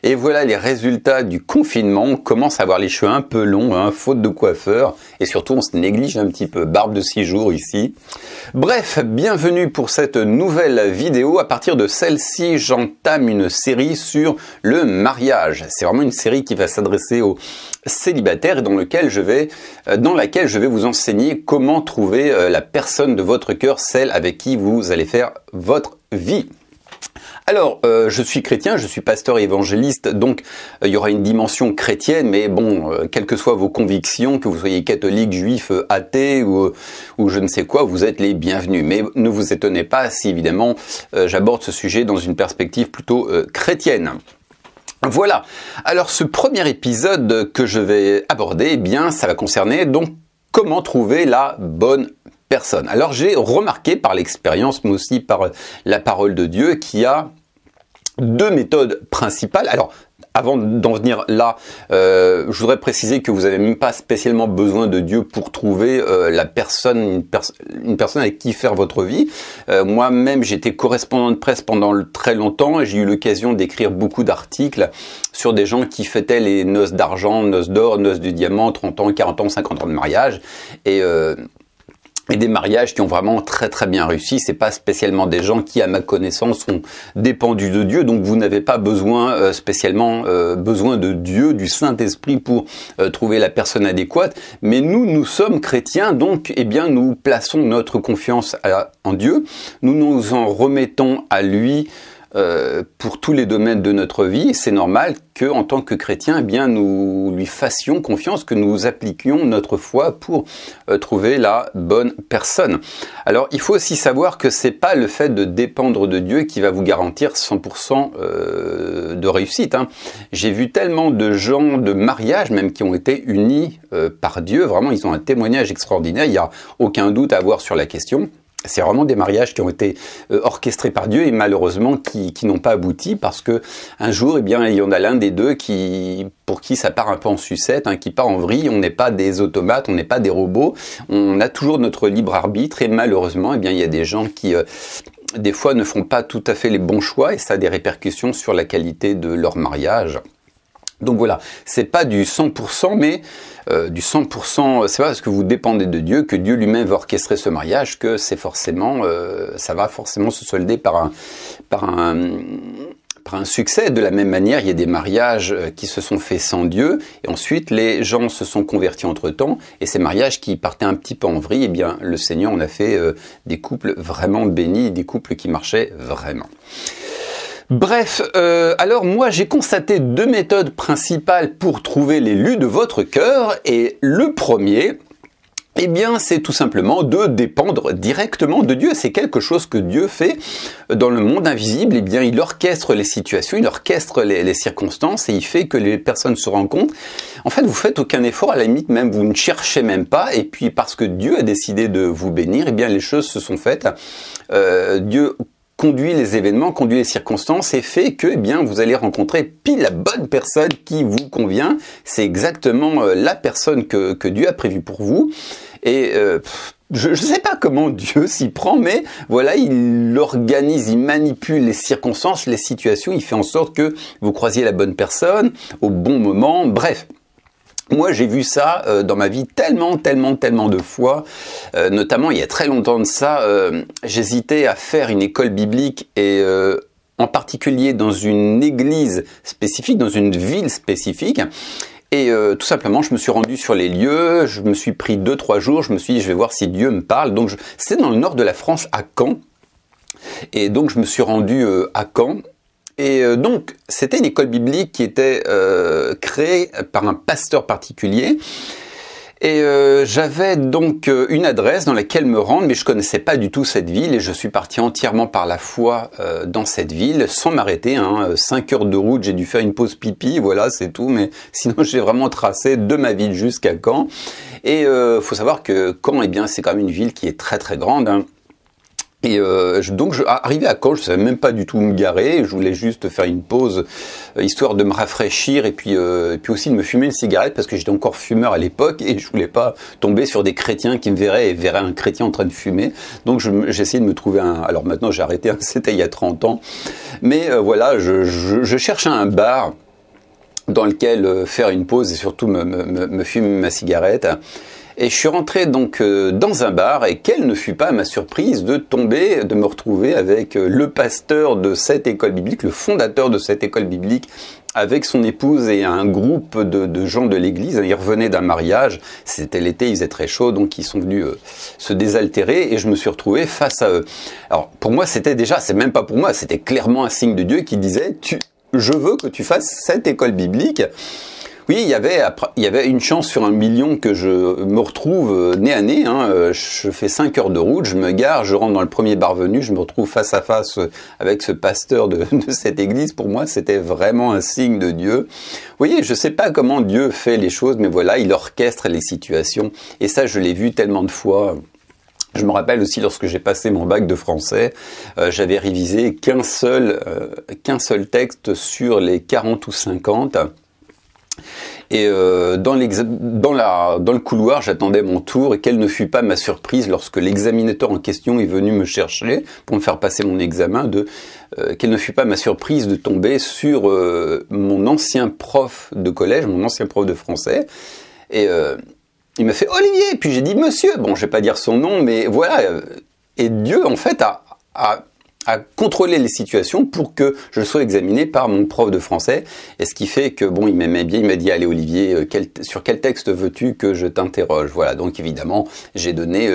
Et voilà les résultats du confinement. On commence à avoir les cheveux un peu longs, hein, faute de coiffeur. Et surtout, on se néglige un petit peu. Barbe de 6 jours ici. Bref, bienvenue pour cette nouvelle vidéo. À partir de celle-ci, j'entame une série sur le mariage. C'est vraiment une série qui va s'adresser aux célibataires et dans laquelle je vais vous enseigner comment trouver la personne de votre cœur, celle avec qui vous allez faire votre vie. Alors, je suis chrétien, je suis pasteur et évangéliste, donc il y aura une dimension chrétienne, mais bon, quelles que soient vos convictions, que vous soyez catholique, juif, athée ou je ne sais quoi, vous êtes les bienvenus. Mais ne vous étonnez pas si évidemment j'aborde ce sujet dans une perspective plutôt chrétienne. Voilà, alors ce premier épisode que je vais aborder, eh bien, ça va concerner donc comment trouver la bonne personne. Alors j'ai remarqué par l'expérience, mais aussi par la parole de Dieu, qu'il y a deux méthodes principales. Alors, avant d'en venir là, je voudrais préciser que vous n'avez même pas spécialement besoin de Dieu pour trouver la personne, une personne avec qui faire votre vie. Moi-même, j'étais correspondant de presse pendant très longtemps et j'ai eu l'occasion d'écrire beaucoup d'articles sur des gens qui fêtaient les noces d'argent, noces d'or, noces de diamant, 30 ans, 40 ans, 50 ans de mariage. Et des mariages qui ont vraiment très bien réussi. C'est pas spécialement des gens qui, à ma connaissance, ont dépendu de Dieu. Donc vous n'avez pas besoin spécialement besoin de Dieu, du Saint-Esprit pour trouver la personne adéquate. Mais nous sommes chrétiens, donc eh bien nous plaçons notre confiance en Dieu. Nous nous en remettons à lui pour tous les domaines de notre vie. C'est normal que, en tant que chrétien, eh bien, nous lui fassions confiance, que nous appliquions notre foi pour trouver la bonne personne. Alors, il faut aussi savoir que c'est pas le fait de dépendre de Dieu qui va vous garantir 100% de réussite. Hein. J'ai vu tellement de gens de mariage, même qui ont été unis par Dieu. Vraiment, ils ont un témoignage extraordinaire. Il n'y a aucun doute à avoir sur la question. C'est vraiment des mariages qui ont été orchestrés par Dieu et malheureusement qui n'ont pas abouti parce que un jour, eh bien, il y en a l'un des deux pour qui ça part un peu en sucette, hein, qui part en vrille. On n'est pas des automates, on n'est pas des robots. On a toujours notre libre arbitre et malheureusement, eh bien, il y a des gens qui des fois ne font pas tout à fait les bons choix et ça a des répercussions sur la qualité de leur mariage. Donc voilà, c'est pas du 100%, mais du 100%, c'est pas parce que vous dépendez de Dieu, que Dieu lui-même va orchestrer ce mariage, que c'est forcément, ça va forcément se solder par un succès. De la même manière, il y a des mariages qui se sont faits sans Dieu, et ensuite les gens se sont convertis entre-temps, et ces mariages qui partaient un petit peu en vrille, eh bien le Seigneur en a fait des couples vraiment bénis, des couples qui marchaient vraiment. Bref, alors moi j'ai constaté deux méthodes principales pour trouver l'élu de votre cœur, et le premier, eh bien c'est tout simplement de dépendre directement de Dieu. C'est quelque chose que Dieu fait dans le monde invisible. Eh bien il orchestre les situations, il orchestre les circonstances et il fait que les personnes se rencontrent. En fait, vous faites aucun effort, à la limite même vous ne cherchez même pas, et puis parce que Dieu a décidé de vous bénir, eh bien les choses se sont faites. Dieu conduit les événements, conduit les circonstances et fait que eh bien vous allez rencontrer pile la bonne personne qui vous convient. C'est exactement la personne que Dieu a prévue pour vous. Et je ne sais pas comment Dieu s'y prend, mais voilà, il organise, il manipule les circonstances, les situations, il fait en sorte que vous croisiez la bonne personne au bon moment, bref. Moi, j'ai vu ça dans ma vie tellement de fois, notamment il y a très longtemps de ça, j'hésitais à faire une école biblique et en particulier dans une église spécifique, dans une ville spécifique. Et tout simplement, je me suis rendu sur les lieux, je me suis pris 2-3 jours, je me suis dit, je vais voir si Dieu me parle. Donc, c'est dans le nord de la France, à Caen. Et donc, je me suis rendu à Caen. Et donc, c'était une école biblique qui était créée par un pasteur particulier. Et j'avais donc une adresse dans laquelle me rendre, mais je connaissais pas du tout cette ville. Et je suis parti entièrement par la foi dans cette ville, sans m'arrêter. 5 heures de route, j'ai dû faire une pause pipi, voilà, c'est tout. Mais sinon, j'ai vraiment tracé de ma ville jusqu'à Caen. Et faut savoir que Caen, eh bien, c'est quand même une ville qui est très grande. Hein. Et donc, arrivé à Caen, je savais même pas du tout où me garer. Je voulais juste faire une pause, histoire de me rafraîchir et puis aussi de me fumer une cigarette parce que j'étais encore fumeur à l'époque et je voulais pas tomber sur des chrétiens qui me verraient et verraient un chrétien en train de fumer. Donc, j'ai essayé de me trouver un... Alors maintenant, j'ai arrêté, c'était il y a 30 ans. Mais voilà, je cherchais un bar dans lequel faire une pause et surtout me fumer ma cigarette. Et je suis rentré donc dans un bar, et quelle ne fut pas ma surprise de me retrouver avec le pasteur de cette école biblique, le fondateur de cette école biblique, avec son épouse et un groupe de gens de l'église. Ils revenaient d'un mariage, c'était l'été, il faisait très chaud, donc ils sont venus se désaltérer, et je me suis retrouvé face à eux. Alors pour moi, c'était déjà, c'est même pas pour moi, c'était clairement un signe de Dieu qui disait je veux que tu fasses cette école biblique. Oui, il y avait une chance sur 1 million que je me retrouve nez à nez. Je fais 5 heures de route, je me gare, je rentre dans le premier bar venu, je me retrouve face à face avec ce pasteur de cette église. Pour moi, c'était vraiment un signe de Dieu. Vous voyez, je ne sais pas comment Dieu fait les choses, mais voilà, il orchestre les situations. Et ça, je l'ai vu tellement de fois. Je me rappelle aussi, lorsque j'ai passé mon bac de français, j'avais révisé qu'un seul texte sur les 40 ou 50. Et dans le couloir, j'attendais mon tour, et quelle ne fut pas ma surprise lorsque l'examinateur en question est venu me chercher pour me faire passer mon examen, quelle ne fut pas ma surprise de tomber sur mon ancien prof de collège, mon ancien prof de français. Et il m'a fait « Olivier !» Puis j'ai dit « Monsieur !» Bon, je vais pas dire son nom, mais voilà. Et Dieu, en fait, a contrôler les situations pour que je sois examiné par mon prof de français. Et ce qui fait que, bon, il m'aimait bien, il m'a dit « Allez Olivier, sur quel texte veux-tu que je t'interroge ?» Voilà, donc évidemment, j'ai donné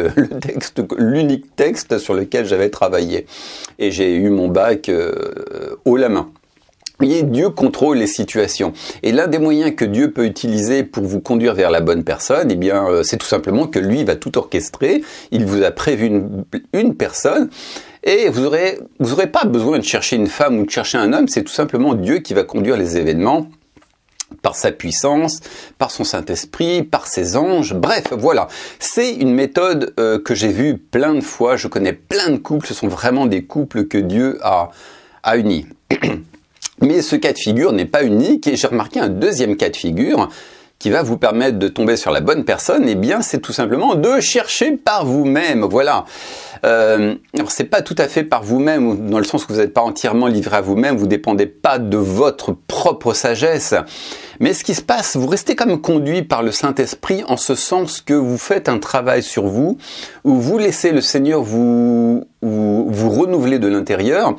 l'unique texte sur lequel j'avais travaillé. Et j'ai eu mon bac haut la main. Vous voyez, Dieu contrôle les situations. Et l'un des moyens que Dieu peut utiliser pour vous conduire vers la bonne personne, eh bien, c'est tout simplement que lui va tout orchestrer. Il vous a prévu une personne. Et vous aurez pas besoin de chercher une femme ou de chercher un homme, c'est tout simplement Dieu qui va conduire les événements par sa puissance, par son Saint-Esprit, par ses anges, bref, voilà. C'est une méthode que j'ai vue plein de fois, je connais plein de couples, ce sont vraiment des couples que Dieu a unis. Mais ce cas de figure n'est pas unique, et j'ai remarqué un deuxième cas de figure qui va vous permettre de tomber sur la bonne personne. Eh bien, c'est tout simplement de chercher par vous-même, voilà. Alors c'est pas tout à fait par vous-même, dans le sens où vous n'êtes pas entièrement livré à vous-même, vous dépendez pas de votre propre sagesse. Mais ce qui se passe, vous restez comme conduit par le Saint-Esprit, en ce sens que vous faites un travail sur vous, où vous laissez le Seigneur vous renouveler de l'intérieur.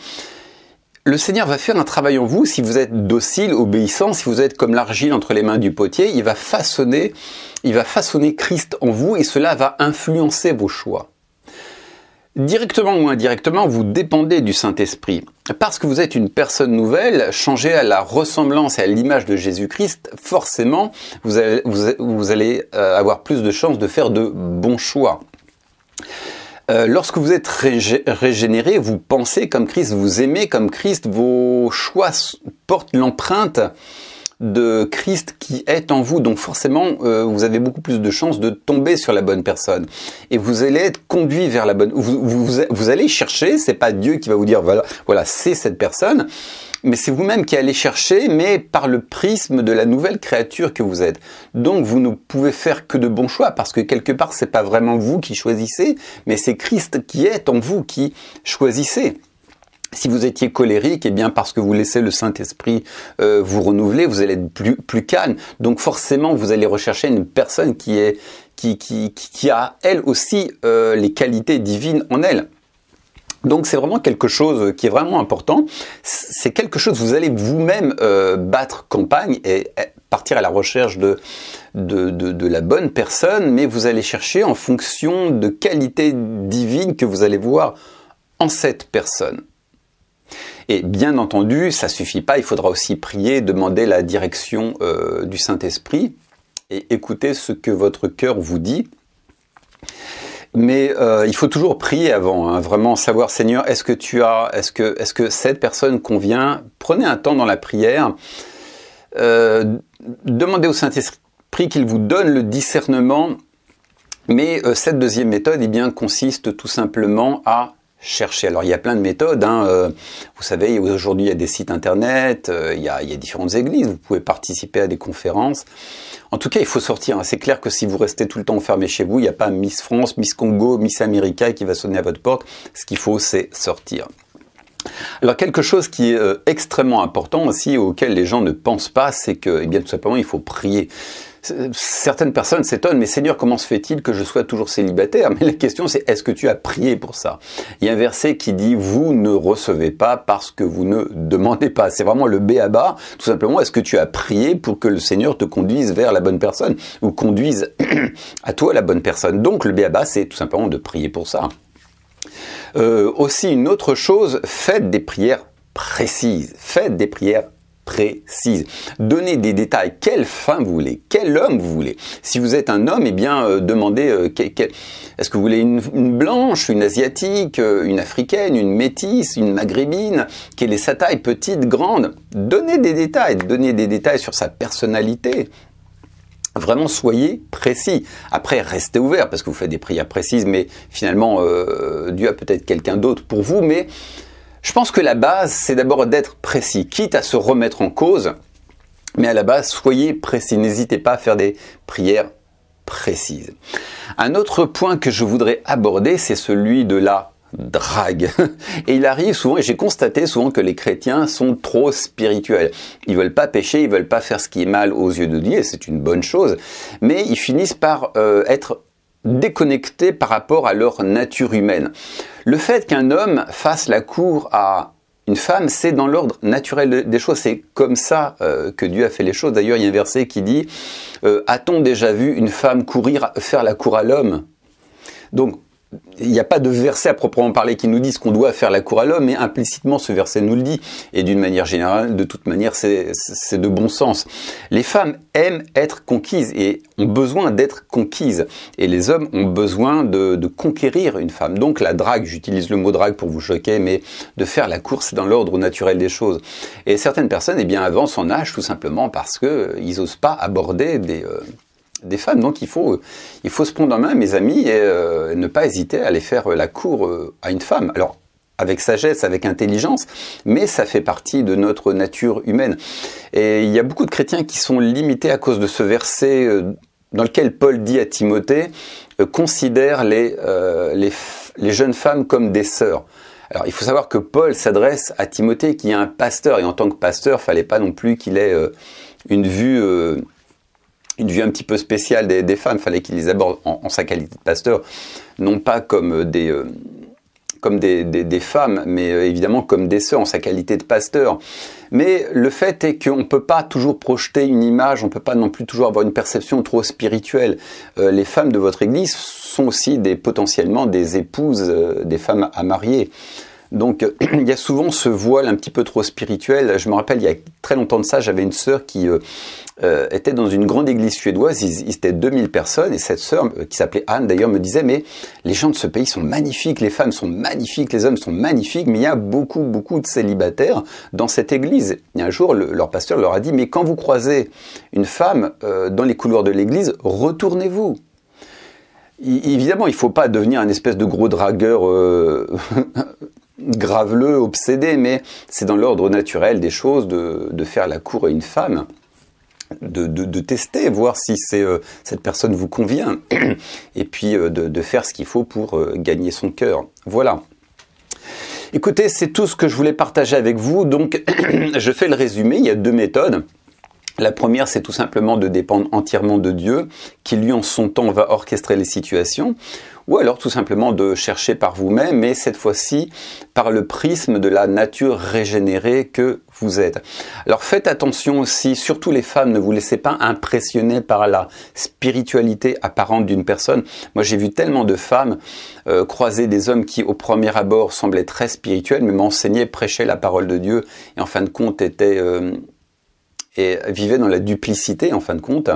Le Seigneur va faire un travail en vous si vous êtes docile, obéissant, si vous êtes comme l'argile entre les mains du potier. Il va façonner Christ en vous, et cela va influencer vos choix. Directement ou indirectement, vous dépendez du Saint-Esprit. Parce que vous êtes une personne nouvelle, changée à la ressemblance et à l'image de Jésus-Christ, forcément, vous allez avoir plus de chances de faire de bons choix. Lorsque vous êtes régénéré, vous pensez comme Christ, vous aimez comme Christ, vos choix portent l'empreinte de Christ qui est en vous. Donc forcément, vous avez beaucoup plus de chances de tomber sur la bonne personne. Et vous allez être conduit vers la bonne... Vous allez chercher, c'est pas Dieu qui va vous dire, voilà, c'est cette personne, mais c'est vous-même qui allez chercher, mais par le prisme de la nouvelle créature que vous êtes. Donc vous ne pouvez faire que de bons choix, parce que quelque part, c'est pas vraiment vous qui choisissez, mais c'est Christ qui est en vous qui choisissez. Si vous étiez colérique, eh bien parce que vous laissez le Saint-Esprit vous renouveler, vous allez être plus calme. Donc forcément, vous allez rechercher une personne qui a elle aussi les qualités divines en elle. Donc c'est vraiment quelque chose qui est vraiment important. C'est quelque chose, vous allez vous-même battre campagne et partir à la recherche de la bonne personne, mais vous allez chercher en fonction de qualités divines que vous allez voir en cette personne. Et bien entendu, ça suffit pas, il faudra aussi prier, demander la direction du Saint-Esprit et écouter ce que votre cœur vous dit. Mais il faut toujours prier avant, hein, vraiment savoir, Seigneur, est-ce que cette personne convient? Prenez un temps dans la prière, demandez au Saint-Esprit qu'il vous donne le discernement. Mais cette deuxième méthode, eh bien, consiste tout simplement à chercher. Alors il y a plein de méthodes, hein. Vous savez, aujourd'hui il y a des sites internet, il y a différentes églises, vous pouvez participer à des conférences. En tout cas, il faut sortir. C'est clair que si vous restez tout le temps enfermé chez vous, il n'y a pas Miss France, Miss Congo, Miss America qui va sonner à votre porte. Ce qu'il faut, c'est sortir. Alors quelque chose qui est extrêmement important aussi, auquel les gens ne pensent pas, c'est que, eh bien, tout simplement, il faut prier. Certaines personnes s'étonnent, mais Seigneur, comment se fait-il que je sois toujours célibataire? Mais la question c'est, est-ce que tu as prié pour ça? Il y a un verset qui dit, vous ne recevez pas parce que vous ne demandez pas. C'est vraiment le b.a.-ba. Tout simplement, est-ce que tu as prié pour que le Seigneur te conduise vers la bonne personne ou conduise à toi la bonne personne? Donc le b.a.-ba, c'est tout simplement de prier pour ça. Aussi une autre chose, faites des prières précises. Faites des prières précises. Donnez des détails. Quelle femme vous voulez? Quel homme vous voulez? Si vous êtes un homme, eh bien, demandez est-ce que vous voulez une blanche, une asiatique, une africaine, une métisse, une maghrébine? Quelle est sa taille? Petite, grande? Donnez des détails. Donnez des détails sur sa personnalité. Vraiment, soyez précis. Après, restez ouvert parce que vous faites des prières précises, mais finalement, Dieu a peut-être quelqu'un d'autre pour vous. Mais je pense que la base, c'est d'abord d'être précis, quitte à se remettre en cause. Mais à la base, soyez précis. N'hésitez pas à faire des prières précises. Un autre point que je voudrais aborder, c'est celui de la drague. Et il arrive souvent, et j'ai constaté souvent que les chrétiens sont trop spirituels. Ils veulent pas pécher, ils veulent pas faire ce qui est mal aux yeux de Dieu, et c'est une bonne chose, mais ils finissent par être déconnectés par rapport à leur nature humaine. Le fait qu'un homme fasse la cour à une femme, c'est dans l'ordre naturel des choses, c'est comme ça que Dieu a fait les choses. D'ailleurs, il y a un verset qui dit « A-t-on déjà vu une femme faire la cour à l'homme ?» Donc, il n'y a pas de verset à proprement parler qui nous dise qu'on doit faire la cour à l'homme, mais implicitement ce verset nous le dit. Et d'une manière générale, de toute manière, c'est de bon sens. Les femmes aiment être conquises et ont besoin d'être conquises. Et les hommes ont besoin de conquérir une femme. Donc la drague, j'utilise le mot drague pour vous choquer, mais de faire la cour, c'est dans l'ordre naturel des choses. Et certaines personnes, eh bien, avancent en âge tout simplement parce qu'ils n'osent pas aborder des femmes. Donc il faut se prendre en main, mes amis, et ne pas hésiter à aller faire la cour à une femme. Alors, avec sagesse, avec intelligence, mais ça fait partie de notre nature humaine. Et il y a beaucoup de chrétiens qui sont limités à cause de ce verset dans lequel Paul dit à Timothée, considère les jeunes femmes comme des sœurs. Alors, il faut savoir que Paul s'adresse à Timothée qui est un pasteur, et en tant que pasteur, fallait pas non plus qu'il ait une vue un petit peu spéciale des femmes. Il fallait qu'il les aborde en sa qualité de pasteur, non pas comme des femmes, mais évidemment comme des sœurs en sa qualité de pasteur. Mais le fait est qu'on ne peut pas toujours projeter une image, on ne peut pas non plus toujours avoir une perception trop spirituelle. Les femmes de votre église sont aussi potentiellement des épouses, des femmes à marier. Donc il y a souvent ce voile un petit peu trop spirituel. Je me rappelle, il y a très longtemps de ça, j'avais une sœur qui était dans une grande église suédoise, ils étaient 2000 personnes, et cette sœur, qui s'appelait Anne d'ailleurs, me disait, mais les gens de ce pays sont magnifiques, les femmes sont magnifiques, les hommes sont magnifiques, mais il y a beaucoup de célibataires dans cette église. Et un jour, leur pasteur leur a dit, mais quand vous croisez une femme dans les couloirs de l'église, retournez-vous. Évidemment, il ne faut pas devenir un espèce de gros dragueur graveleux, obsédé, mais c'est dans l'ordre naturel des choses de faire la cour à une femme, de tester, voir si cette personne vous convient, et puis de faire ce qu'il faut pour gagner son cœur. Voilà. Écoutez, c'est tout ce que je voulais partager avec vous, donc je fais le résumé, il y a deux méthodes. La première, c'est tout simplement de dépendre entièrement de Dieu, qui lui, en son temps, va orchestrer les situations, ou alors tout simplement de chercher par vous-même, mais cette fois-ci par le prisme de la nature régénérée que vous êtes. Alors faites attention aussi, surtout les femmes, ne vous laissez pas impressionner par la spiritualité apparente d'une personne. Moi j'ai vu tellement de femmes croiser des hommes qui au premier abord semblaient très spirituels, mais m'enseignaient, prêchaient la parole de Dieu, et en fin de compte étaient... et vivaient dans la duplicité en fin de compte.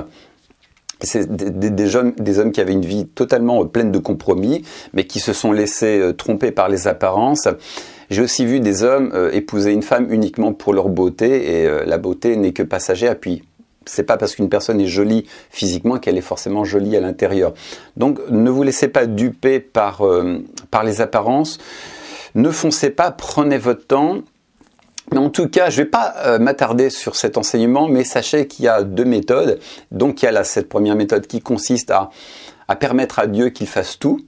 C'est des hommes qui avaient une vie totalement pleine de compromis, mais qui se sont laissés tromper par les apparences. J'ai aussi vu des hommes épouser une femme uniquement pour leur beauté, et la beauté n'est que passagère, puis c'est pas parce qu'une personne est jolie physiquement qu'elle est forcément jolie à l'intérieur. Donc ne vous laissez pas duper par les apparences, ne foncez pas, prenez votre temps. Mais en tout cas, je ne vais pas m'attarder sur cet enseignement, mais sachez qu'il y a deux méthodes. Donc il y a cette première méthode qui consiste à permettre à Dieu qu'il fasse tout.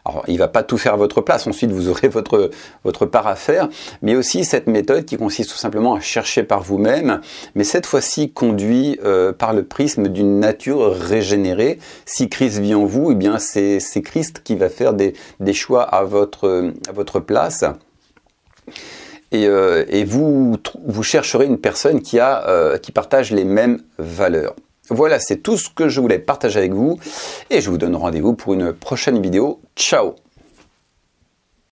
Alors, il va pas tout faire à votre place. Ensuite, vous aurez votre part à faire. Mais aussi cette méthode qui consiste tout simplement à chercher par vous-même, mais cette fois-ci conduit par le prisme d'une nature régénérée. Si Christ vit en vous, eh bien c'est Christ qui va faire des choix à votre place. Et vous chercherez une personne qui partage les mêmes valeurs. Voilà, c'est tout ce que je voulais partager avec vous. Et je vous donne rendez-vous pour une prochaine vidéo. Ciao!